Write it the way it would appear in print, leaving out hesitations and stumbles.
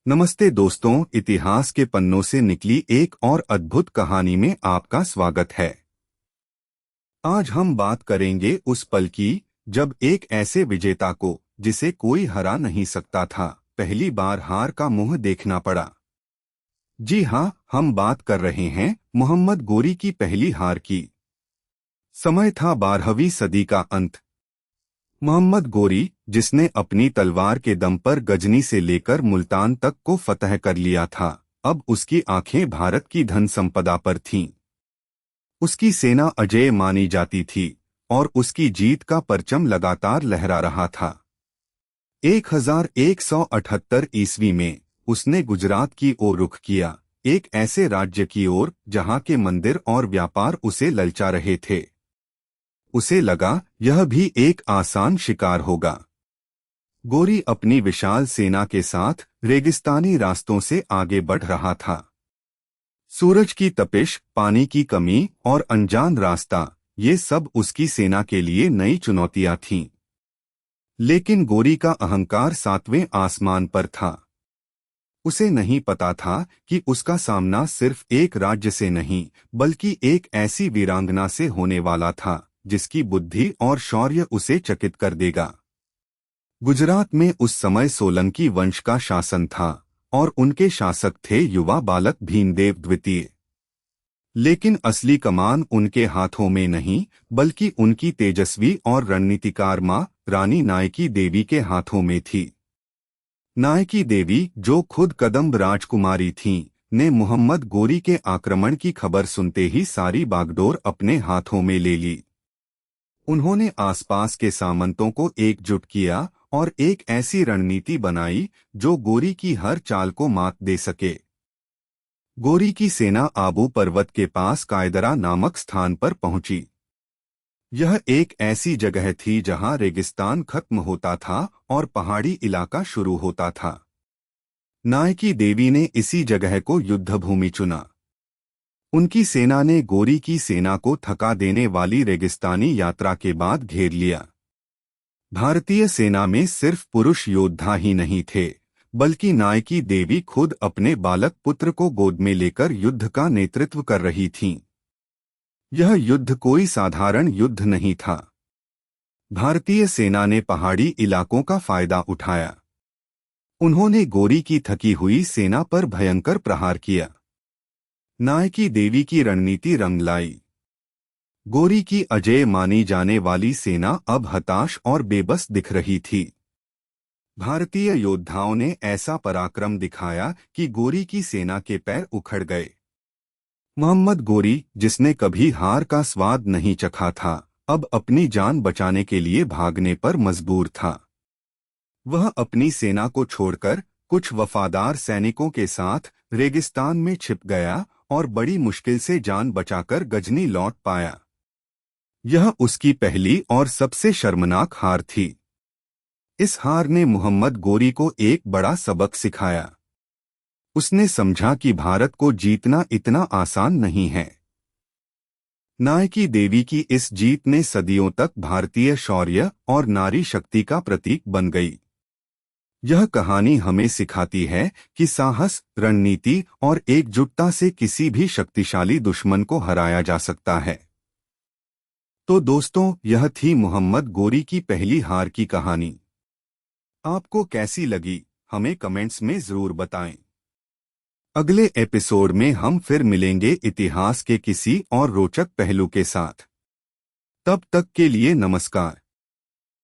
नमस्ते दोस्तों, इतिहास के पन्नों से निकली एक और अद्भुत कहानी में आपका स्वागत है। आज हम बात करेंगे उस पल की जब एक ऐसे विजेता को, जिसे कोई हरा नहीं सकता था, पहली बार हार का मुंह देखना पड़ा। जी हाँ, हम बात कर रहे हैं मोहम्मद गोरी की पहली हार की। समय था 12वीं सदी का अंत। मोहम्मद गोरी, जिसने अपनी तलवार के दम पर गजनी से लेकर मुल्तान तक को फतह कर लिया था, अब उसकी आंखें भारत की धन संपदा पर थीं। उसकी सेना अजेय मानी जाती थी और उसकी जीत का परचम लगातार लहरा रहा था। 1178 ईस्वी में उसने गुजरात की ओर रुख किया, एक ऐसे राज्य की ओर जहां के मंदिर और व्यापार उसे ललचा रहे थे। उसे लगा यह भी एक आसान शिकार होगा। गोरी अपनी विशाल सेना के साथ रेगिस्तानी रास्तों से आगे बढ़ रहा था। सूरज की तपिश, पानी की कमी और अनजान रास्ता, ये सब उसकी सेना के लिए नई चुनौतियां थीं। लेकिन गोरी का अहंकार 7वें आसमान पर था। उसे नहीं पता था कि उसका सामना सिर्फ एक राज्य से नहीं, बल्कि एक ऐसी वीरांगना से होने वाला था जिसकी बुद्धि और शौर्य उसे चकित कर देगा। गुजरात में उस समय सोलंकी वंश का शासन था और उनके शासक थे युवा बालक भीमदेव द्वितीय। लेकिन असली कमान उनके हाथों में नहीं, बल्कि उनकी तेजस्वी और रणनीतिकार मां रानी नायकी देवी के हाथों में थी। नायकी देवी, जो खुद कदम्ब राजकुमारी थीं, ने मोहम्मद गोरी के आक्रमण की खबर सुनते ही सारी बागडोर अपने हाथों में ले ली। उन्होंने आसपास के सामंतों को एकजुट किया और एक ऐसी रणनीति बनाई जो गोरी की हर चाल को मात दे सके। गोरी की सेना आबू पर्वत के पास कायदरा नामक स्थान पर पहुंची। यह एक ऐसी जगह थी जहां रेगिस्तान खत्म होता था और पहाड़ी इलाका शुरू होता था। नायकी देवी ने इसी जगह को युद्धभूमि चुना। उनकी सेना ने गोरी की सेना को थका देने वाली रेगिस्तानी यात्रा के बाद घेर लिया। भारतीय सेना में सिर्फ पुरुष योद्धा ही नहीं थे, बल्कि नायकी देवी खुद अपने बालक पुत्र को गोद में लेकर युद्ध का नेतृत्व कर रही थीं। यह युद्ध कोई साधारण युद्ध नहीं था। भारतीय सेना ने पहाड़ी इलाकों का फायदा उठाया। उन्होंने गोरी की थकी हुई सेना पर भयंकर प्रहार किया। नायकी देवी की रणनीति रंग लाई। गोरी की अजेय मानी जाने वाली सेना अब हताश और बेबस दिख रही थी। भारतीय योद्धाओं ने ऐसा पराक्रम दिखाया कि गोरी की सेना के पैर उखड़ गए। मोहम्मद गोरी, जिसने कभी हार का स्वाद नहीं चखा था, अब अपनी जान बचाने के लिए भागने पर मजबूर था। वह अपनी सेना को छोड़कर कुछ वफादार सैनिकों के साथ रेगिस्तान में छिप गया और बड़ी मुश्किल से जान बचाकर गजनी लौट पाया। यह उसकी पहली और सबसे शर्मनाक हार थी। इस हार ने मोहम्मद गोरी को एक बड़ा सबक सिखाया। उसने समझा कि भारत को जीतना इतना आसान नहीं है। नायकी देवी की इस जीत ने सदियों तक भारतीय शौर्य और नारी शक्ति का प्रतीक बन गई। यह कहानी हमें सिखाती है कि साहस, रणनीति और एकजुटता से किसी भी शक्तिशाली दुश्मन को हराया जा सकता है। तो दोस्तों, यह थी मोहम्मद गोरी की पहली हार की कहानी। आपको कैसी लगी, हमें कमेंट्स में जरूर बताएं। अगले एपिसोड में हम फिर मिलेंगे इतिहास के किसी और रोचक पहलू के साथ। तब तक के लिए नमस्कार।